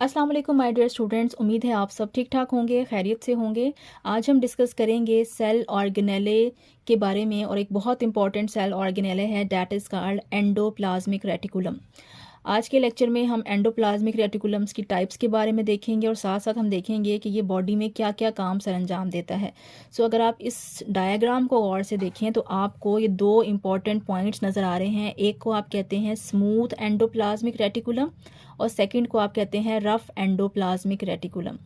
अस्सलाम वालेकुम my dear students, उम्मीद है आप सब ठीक ठाक होंगे, खैरियत से होंगे। आज हम डिस्कस करेंगे सेल ऑर्गेनेले के बारे में और एक बहुत इंपॉर्टेंट सेल ऑर्गेनेले है that is called endoplasmic reticulum. आज के लेक्चर में हम एंडोप्लाज्मिक रेटिकुलम्स की टाइप्स के बारे में देखेंगे और साथ साथ हम देखेंगे कि ये बॉडी में क्या क्या काम सर अंजाम देता है। अगर आप इस डायग्राम को गौर से देखें तो आपको ये दो इंपॉर्टेंट पॉइंट्स नज़र आ रहे हैं। एक को आप कहते हैं स्मूथ एंडोप्लाज्मिक रेटिकुलम और सेकंड को आप कहते हैं रफ एंडोप्लाज्मिक रेटिकुलम।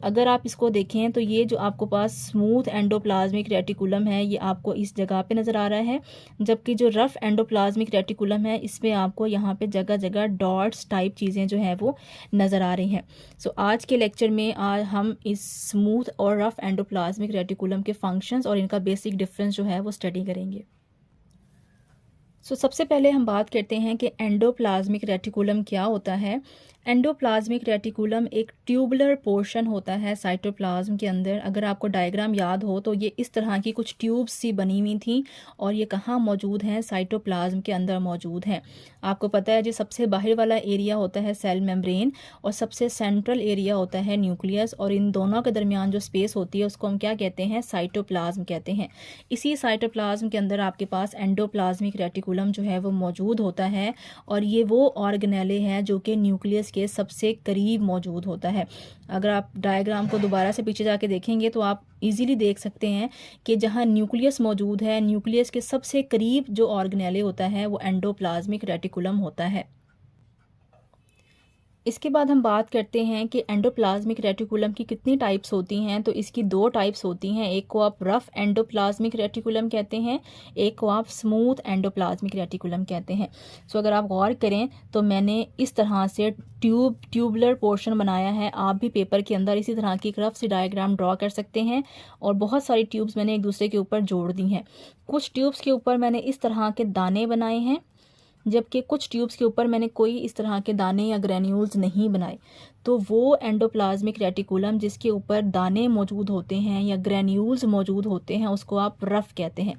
अगर आप इसको देखें तो ये जो आपको पास स्मूथ एंडोप्लाज्मिक रेटिकुलम है ये आपको इस जगह पे नज़र आ रहा है, जबकि जो रफ एंडोप्लाज्मिक रेटिकुलम है इसमें आपको यहाँ पे जगह जगह डॉट्स टाइप चीज़ें जो हैं वो नज़र आ रही हैं। आज के लेक्चर में आज हम इस स्मूथ और रफ एंडोप्लाज्मिक रेटिकुलम के फंक्शंस और इनका बेसिक डिफरेंस जो है वो स्टडी करेंगे। सबसे पहले हम बात करते हैं कि एंडोप्लाज्मिक रेटिकुलम क्या होता है। एंडोप्लाज्मिक रेटिकुलम एक ट्यूबुलर पोर्शन होता है साइटोप्लाज्म के अंदर। अगर आपको डायग्राम याद हो तो ये इस तरह की कुछ ट्यूब्स सी बनी हुई थी और ये कहाँ मौजूद हैं, साइटोप्लाज्म के अंदर मौजूद हैं। आपको पता है जी सबसे बाहर वाला एरिया होता है सेल मेम्ब्रेन और सबसे सेंट्रल एरिया होता है न्यूक्लियस, और इन दोनों के दरमियान जो स्पेस होती है उसको हम क्या कहते हैं, साइटोप्लाज्म कहते हैं। इसी साइटोप्लाज्म के अंदर आपके पास एंडोप्लाज्मिक रेटिकुलम जो है वो मौजूद होता है और ये वो ऑर्गेनेले है जो कि न्यूक्लियस के सबसे करीब मौजूद होता है। अगर आप डायग्राम को दोबारा से पीछे जाके देखेंगे तो आप इजीली देख सकते हैं कि जहां न्यूक्लियस मौजूद है, न्यूक्लियस के सबसे करीब जो ऑर्गेनेले होता है वो एंडोप्लाज्मिक रेटिकुलम होता है। इसके बाद हम बात करते हैं कि एंडोप्लाज्मिक रेटिकुलम की कितनी टाइप्स होती हैं। तो इसकी दो टाइप्स होती हैं, एक को आप रफ एंडोप्लाज्मिक रेटिकुलम कहते हैं, एक को आप स्मूथ एंडोप्लाज्मिक रेटिकुलम कहते हैं। अगर आप गौर करें तो मैंने इस तरह से ट्यूबुलर पोर्शन बनाया है। आप भी पेपर के अंदर इसी तरह की एक रफ सी डायग्राम ड्रॉ कर सकते हैं और बहुत सारी ट्यूब्स मैंने एक दूसरे के ऊपर जोड़ दी हैं। कुछ ट्यूब्स के ऊपर मैंने इस तरह के दाने बनाए हैं, जबकि कुछ ट्यूब्स के ऊपर मैंने कोई इस तरह के दाने या ग्रैन्यूल्स नहीं बनाए। तो वो एंडोप्लाज्मिक रेटिकुलम जिसके ऊपर दाने मौजूद होते हैं या ग्रैन्यूल्स मौजूद होते हैं उसको आप रफ कहते हैं।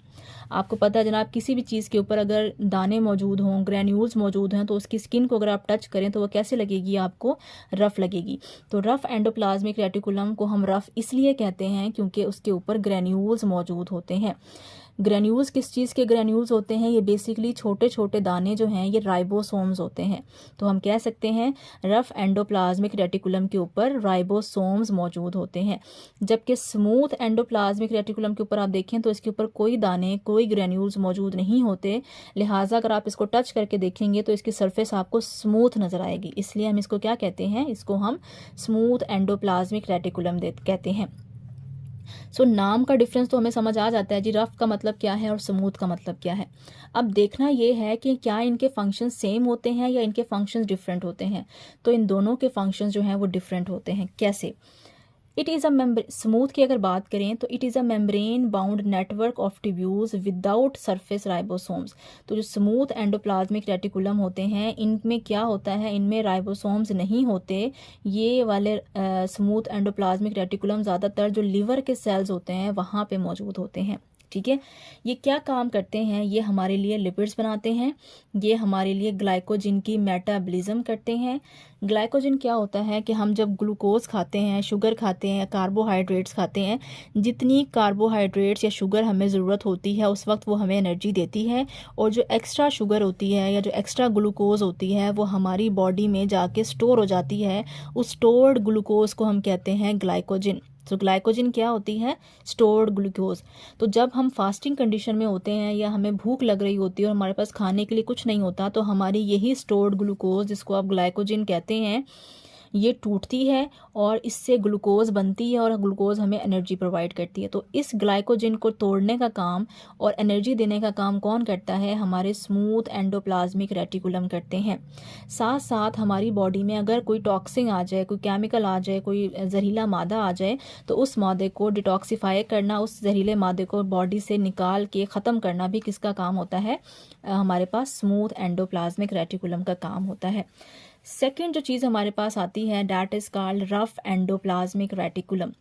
आपको पता है जनाब, किसी भी चीज़ के ऊपर अगर दाने मौजूद हों, ग्रैन्यूल्स मौजूद हैं, तो उसकी स्किन को अगर आप टच करें तो वो कैसे लगेगी, आपको रफ लगेगी। तो रफ एंडोप्लाज्मिक रेटिकुलम को हम रफ इसलिए कहते हैं क्योंकि उसके ऊपर ग्रैन्यूल्स मौजूद होते हैं। ग्रैन्यूल्स किस चीज़ के ग्रैन्यूल्स होते हैं, ये बेसिकली छोटे छोटे दाने जो हैं ये राइबोसोम्स होते हैं। तो हम कह सकते हैं रफ एंडोप्लाज्मिक रेटिकुलम के ऊपर राइबोसोम्स मौजूद होते हैं, जबकि स्मूथ एंडोप्लाज्मिक रेटिकुलम के ऊपर आप देखें तो इसके ऊपर कोई दाने, कोई ग्रैन्यूल्स मौजूद नहीं होते। लिहाजा अगर आप इसको टच करके देखेंगे तो इसकी सरफेस आपको स्मूथ नज़र आएगी, इसलिए हम इसको क्या कहते हैं, इसको हम स्मूथ एंडोप्लाज्मिक रेटिकुलम कहते हैं। नाम का डिफरेंस तो हमें समझ आ जाता है जी, रफ का मतलब क्या है और स्मूथ का मतलब क्या है। अब देखना ये है कि क्या इनके फंक्शंस सेम होते हैं या इनके फंक्शंस डिफरेंट होते हैं। तो इन दोनों के फंक्शंस जो हैं वो डिफरेंट होते हैं। कैसे? इट इज़ अ स्मूथ की अगर बात करें तो it is a membrane bound network of tubules without surface ribosomes. तो जो स्मूथ एंडोप्लाज्मिक रेटिकुलम होते हैं इनमें क्या होता है, इनमें राइबोसोम्स नहीं होते। ये वाले स्मूथ एंडोप्लाज्मिक रेटिकुलम ज़्यादातर जो लिवर के सेल्स होते हैं वहाँ पे मौजूद होते हैं। ठीक है, ये क्या काम करते हैं, ये हमारे लिए लिपिड्स बनाते हैं, ये हमारे लिए ग्लाइकोजिन की मेटाबॉलिज्म करते हैं। ग्लाइकोजिन क्या होता है कि हम जब ग्लूकोज खाते हैं, शुगर खाते हैं, कार्बोहाइड्रेट्स खाते हैं, जितनी कार्बोहाइड्रेट्स या शुगर हमें ज़रूरत होती है उस वक्त वो हमें एनर्जी देती है, और जो एक्स्ट्रा शुगर होती है या जो एक्स्ट्रा ग्लूकोज होती है वो हमारी बॉडी में जाके स्टोर हो जाती है। उस स्टोर्ड ग्लूकोज को हम कहते हैं ग्लाइकोजिन। ग्लाइकोजिन क्या होती है, स्टोर्ड ग्लूकोज। तो जब हम फास्टिंग कंडीशन में होते हैं या हमें भूख लग रही होती है और हमारे पास खाने के लिए कुछ नहीं होता, तो हमारी यही स्टोर्ड ग्लूकोज जिसको आप ग्लाइकोजिन कहते हैं ये टूटती है और इससे ग्लूकोज बनती है और ग्लूकोज हमें एनर्जी प्रोवाइड करती है। तो इस ग्लाइकोजिन को तोड़ने का काम और एनर्जी देने का काम कौन करता है, हमारे स्मूथ एंडोप्लाज्मिक रेटिकुलम करते हैं। साथ साथ हमारी बॉडी में अगर कोई टॉक्सिन आ जाए, कोई केमिकल आ जाए, कोई जहरीला मादा आ जाए, तो उस मादे को डिटॉक्सिफाई करना, उस जहरीले मादे को बॉडी से निकाल के ख़त्म करना भी किसका काम होता है, हमारे पास स्मूथ एंडोप्लाज्मिक रेटिकुलम का काम होता है। सेकेंड जो चीज़ हमारे पास आती है that is called rough endoplasmic reticulum.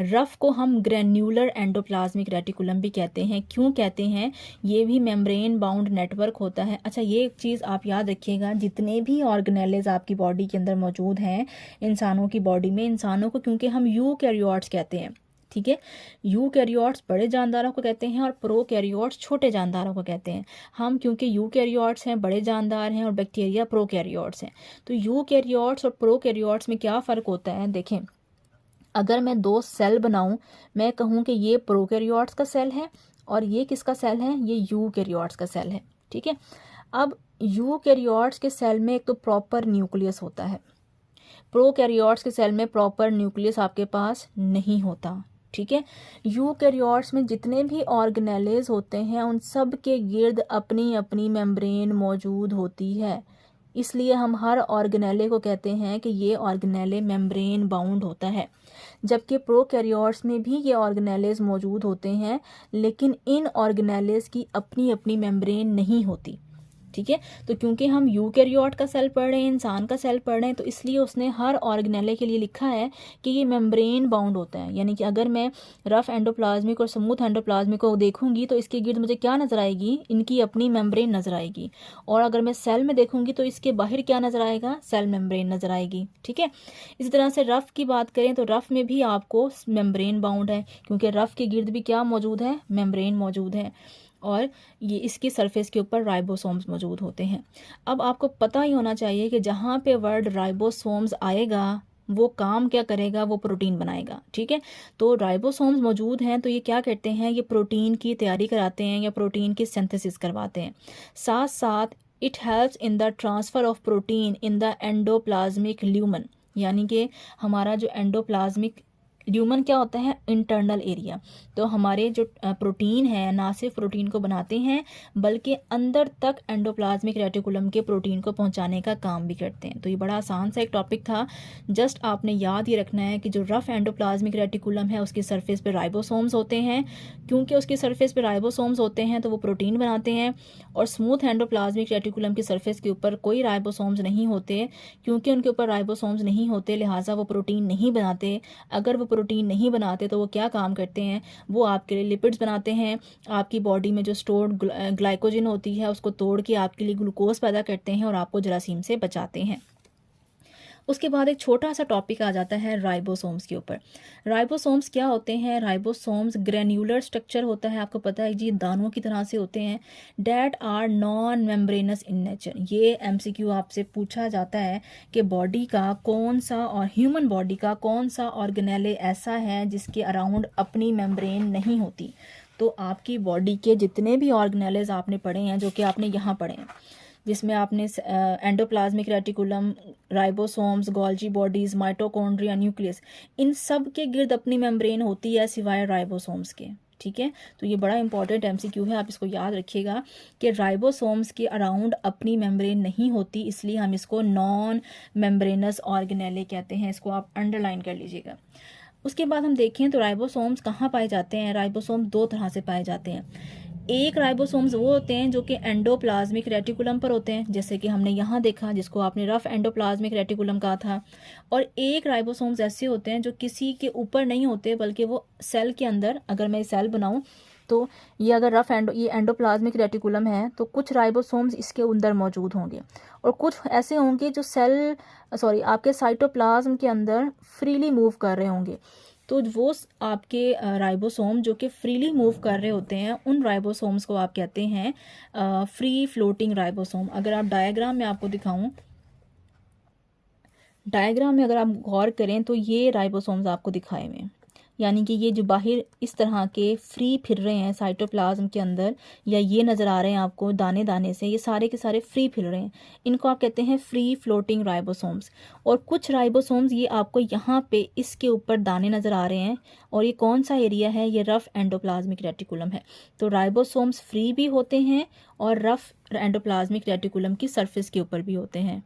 Rough को हम ग्रेन्यूलर एंडोप्लाज्मिक रेटिकुलम भी कहते हैं। क्यों कहते हैं? ये भी मेम्ब्रेन बाउंड नेटवर्क होता है। अच्छा, ये एक चीज़ आप याद रखिएगा, जितने भी ऑर्गेनेल्स आपकी बॉडी के अंदर मौजूद हैं इंसानों की बॉडी में, इंसानों को क्योंकि हम यूकैरियोट्स कहते हैं, ठीक है, यूकैरियोट्स बड़े जानदारों को कहते हैं और प्रोकैरियोट्स छोटे जानदारों को कहते हैं। हम क्योंकि यूकैरियोट्स हैं, बड़े जानदार हैं, और बैक्टीरिया प्रोकैरियोट्स हैं। तो यूकैरियोट्स और प्रोकैरियोट्स में क्या फ़र्क होता है? देखें, अगर मैं दो सेल बनाऊं, मैं कहूं कि ये प्रोकैरियोट्स का सेल है और ये किसका सेल है? ये यूकैरियोट्स का सेल है, ठीक है। अब यूकैरियोट्स के सेल में एक तो प्रॉपर न्यूक्लियस होता है, प्रोकैरियोट्स के सेल में प्रॉपर न्यूक्लियस आपके पास नहीं होता, ठीक है। यूकैरियोट्स में जितने भी ऑर्गेनेल्स होते हैं उन सब के गिर्द अपनी अपनी मेम्ब्रेन मौजूद होती है, इसलिए हम हर ऑर्गेनेले को कहते हैं कि ये ऑर्गेनेले मेम्ब्रेन बाउंड होता है। जबकि प्रोकैरियोट्स में भी ये ऑर्गेनेल्स मौजूद होते हैं, लेकिन इन ऑर्गेनेल्स की अपनी अपनी मेम्ब्रेन नहीं होती, ठीक है। तो क्योंकि हम यूकैरियोट का सेल पढ़ रहे हैं, इंसान का सेल पढ़ रहे हैं, तो इसलिए उसने हर ऑर्गेनेले के लिए लिखा है कि ये मेम्ब्रेन बाउंड होता है। यानी कि अगर मैं रफ एंडोप्लाज्मिक और स्मूथ एंडोप्लाज्मिक को देखूंगी तो इसके गिर्द मुझे क्या नजर आएगी? इनकी अपनी मेम्ब्रेन नजर आएगी। और अगर मैं सेल में देखूंगी तो इसके बाहर क्या नजर आएगा? सेल मेम्ब्रेन नजर आएगी, ठीक है। इसी तरह से रफ की बात करें तो रफ में भी आपको मेम्ब्रेन बाउंड है, क्योंकि रफ के गिर्द भी क्या मौजूद है? मेम्ब्रेन मौजूद है, और ये इसकी सरफेस के ऊपर राइबोसोम्स मौजूद होते हैं। अब आपको पता ही होना चाहिए कि जहाँ पे वर्ड राइबोसोम्स आएगा वो काम क्या करेगा? वो प्रोटीन बनाएगा, ठीक है। तो राइबोसोम्स मौजूद हैं तो ये क्या करते हैं? ये प्रोटीन की तैयारी कराते हैं या प्रोटीन की सिंथेसिस करवाते हैं। साथ साथ it helps in the transfer of protein in the endoplasmic lumen, यानी कि हमारा जो एंडोप्लाज्मिक ल्यूमन क्या होता है? Internal area. तो हमारे जो प्रोटीन है ना सिर्फ प्रोटीन को बनाते हैं बल्कि अंदर तक एंडोप्लाज्मिक रेटिकुलम के प्रोटीन को पहुंचाने का काम भी करते हैं। तो ये बड़ा आसान सा एक टॉपिक था, जस्ट आपने याद ये रखना है कि जो रफ एंडोप्लाज्मिक रेटिकुलम है उसकी सरफेस पे राइबोसोम्स होते हैं। क्योंकि उसकी सरफेस पे राइबोसोम्स होते हैं तो वो प्रोटीन बनाते हैं, और स्मूथ एंडोप्लाज्मिक रेटिकुलम की सरफेस के ऊपर कोई राइबोसोम्स नहीं होते। क्योंकि उनके ऊपर राइबोसोम्स नहीं होते लिहाजा वो प्रोटीन नहीं बनाते। अगर वो प्रोटीन नहीं बनाते तो वो क्या काम करते हैं? वो आपके लिए लिपिड्स बनाते हैं, आपकी बॉडी में जो स्टोर्ड ग्लाइकोजन होती है उसको तोड़ के आपके लिए ग्लूकोज पैदा करते हैं और आपको जरासीम से बचाते हैं। उसके बाद एक छोटा सा टॉपिक आ जाता है राइबोसोम्स के ऊपर। राइबोसोम्स क्या होते हैं? राइबोसोम्स ग्रेन्यूलर स्ट्रक्चर होता है, आपको पता है जी, दानों की तरह से होते हैं। That are non membranous in nature. ये एमसीक्यू आपसे पूछा जाता है कि बॉडी का कौन सा, और ह्यूमन बॉडी का कौन सा ऑर्गेनेले ऐसा है जिसके अराउंड अपनी मेम्ब्रेन नहीं होती। तो आपकी बॉडी के जितने भी ऑर्गेनेल्स आपने पढ़े हैं, जो कि आपने यहाँ पढ़े हैं, जिसमें आपने endoplasmic reticulum, ribosomes, Golgi bodies, mitochondria, nucleus, इन सब के गिर्द अपनी मेम्ब्रेन होती है सिवाय राइबोसोम्स के, ठीक है। तो ये बड़ा इंपॉर्टेंट एमसीक्यू है, आप इसको याद रखिएगा कि राइबोसोम्स के अराउंड अपनी मेम्ब्रेन नहीं होती, इसलिए हम इसको नॉन मेम्ब्रेनस ऑर्गेनेले कहते हैं। इसको आप अंडरलाइन कर लीजिएगा। उसके बाद हम देखें तो राइबोसोम्स कहाँ पाए जाते हैं? राइबोसोम दो तरह से पाए जाते हैं। एक राइबोसोम्स वो होते हैं जो कि एंडोप्लाज्मिक रेटिकुलम पर होते हैं, जैसे कि हमने यहाँ देखा, जिसको आपने रफ एंडोप्लाज्मिक रेटिकुलम कहा था। और एक राइबोसोम्स ऐसे होते हैं जो किसी के ऊपर नहीं होते बल्कि वो सेल के अंदर, अगर मैं सेल बनाऊं तो ये अगर ये एंडोप्लाज्मिक रेटिकुलम है तो कुछ राइबोसोम्स इसके अंदर मौजूद होंगे, और कुछ ऐसे होंगे जो आपके साइटोप्लाज्म के अंदर फ्रीली मूव कर रहे होंगे। तो वो आपके राइबोसोम जो कि फ्रीली मूव कर रहे होते हैं, उन राइबोसोम्स को आप कहते हैं फ्री फ्लोटिंग राइबोसोम। अगर आप डायग्राम में आपको दिखाऊं, डायग्राम में अगर आप गौर करें तो ये राइबोसोम्स आपको दिखाए हुए हैं, यानी कि ये जो बाहर इस तरह के फ्री फिर रहे हैं साइटोप्लाज्म के अंदर, या ये नज़र आ रहे हैं आपको दाने दाने से, ये सारे के सारे फ्री फिर रहे हैं, इनको आप कहते हैं फ्री फ्लोटिंग राइबोसोम्स। और कुछ राइबोसोम्स ये आपको यहाँ पे इसके ऊपर दाने नज़र आ रहे हैं, और ये कौन सा एरिया है? ये रफ एंडोप्लाज्मिक रेटिकुलम है। तो राइबोसोम्स फ्री भी होते हैं और रफ एंडोप्लाज्मिक रेटिकुलम की सरफेस के ऊपर भी होते हैं।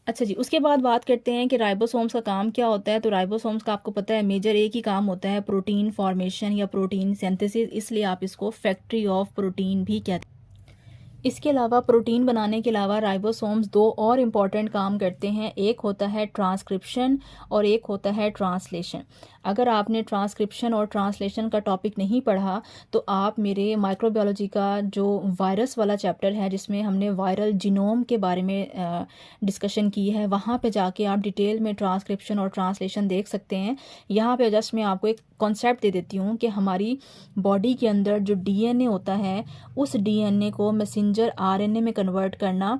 अच्छा जी, उसके बाद बात करते हैं कि राइबोसोम्स का काम क्या होता है। तो राइबोसोम्स का आपको पता है मेजर एक ही काम होता है, प्रोटीन फॉर्मेशन या प्रोटीन सिंथेसिस, इसलिए आप इसको फैक्ट्री ऑफ प्रोटीन भी कहते हैं। इसके अलावा प्रोटीन बनाने के अलावा राइबोसोम्स दो और इम्पॉर्टेंट काम करते हैं, एक होता है ट्रांसक्रिप्शन और एक होता है ट्रांसलेशन। अगर आपने ट्रांसक्रिप्शन और ट्रांसलेशन का टॉपिक नहीं पढ़ा तो आप मेरे माइक्रोबायोलॉजी का जो वायरस वाला चैप्टर है जिसमें हमने वायरल जीनोम के बारे में डिस्कशन की है, वहाँ पे जाके आप डिटेल में ट्रांसक्रिप्शन और ट्रांसलेशन देख सकते हैं। यहाँ पे जस्ट मैं आपको एक कॉन्सेप्ट दे देती हूँ कि हमारी बॉडी के अंदर जो डीएनए होता है उस डीएनए को मैसेंजर आरएनए में कन्वर्ट करना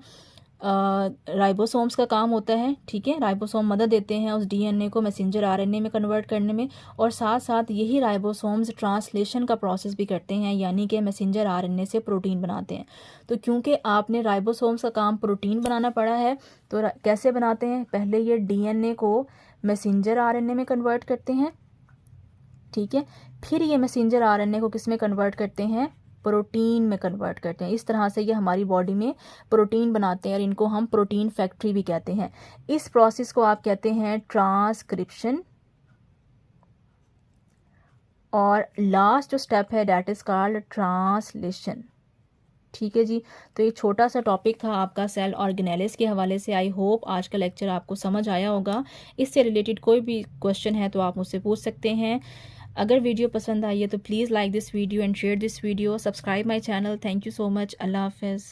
राइबोसोम्स का काम होता है। ठीक है, राइबोसोम मदद देते हैं उस डीएनए को मैसेंजर आरएनए में कन्वर्ट करने में, और साथ साथ यही राइबोसोम्स ट्रांसलेशन का प्रोसेस भी करते हैं, यानी कि मैसेंजर आरएनए से प्रोटीन बनाते हैं। तो क्योंकि आपने राइबोसोम्स का काम प्रोटीन बनाना पड़ा है, तो कैसे बनाते हैं, पहले ये डीएनए को मैसेंजर आरएनए में कन्वर्ट करते हैं। ठीक है, फिर ये मैसेंजर आरएनए को किस में कन्वर्ट करते हैं, प्रोटीन में कन्वर्ट करते हैं। इस तरह से ये हमारी बॉडी में प्रोटीन बनाते हैं और इनको हम प्रोटीन फैक्ट्री भी कहते हैं। इस प्रोसेस को आप कहते हैं ट्रांसक्रिप्शन, और लास्ट जो स्टेप है दैट इज कॉल्ड ट्रांसलेशन। ठीक है जी, तो ये छोटा सा टॉपिक था आपका सेल ऑर्गेनेलिस के हवाले से। आई होप आज का लेक्चर आपको समझ आया होगा। इससे रिलेटेड कोई भी क्वेश्चन है तो आप मुझसे पूछ सकते हैं। अगर वीडियो पसंद आई है तो please like this video and share this video, subscribe my channel. Thank you so much. अल्लाह हाफ़िज़।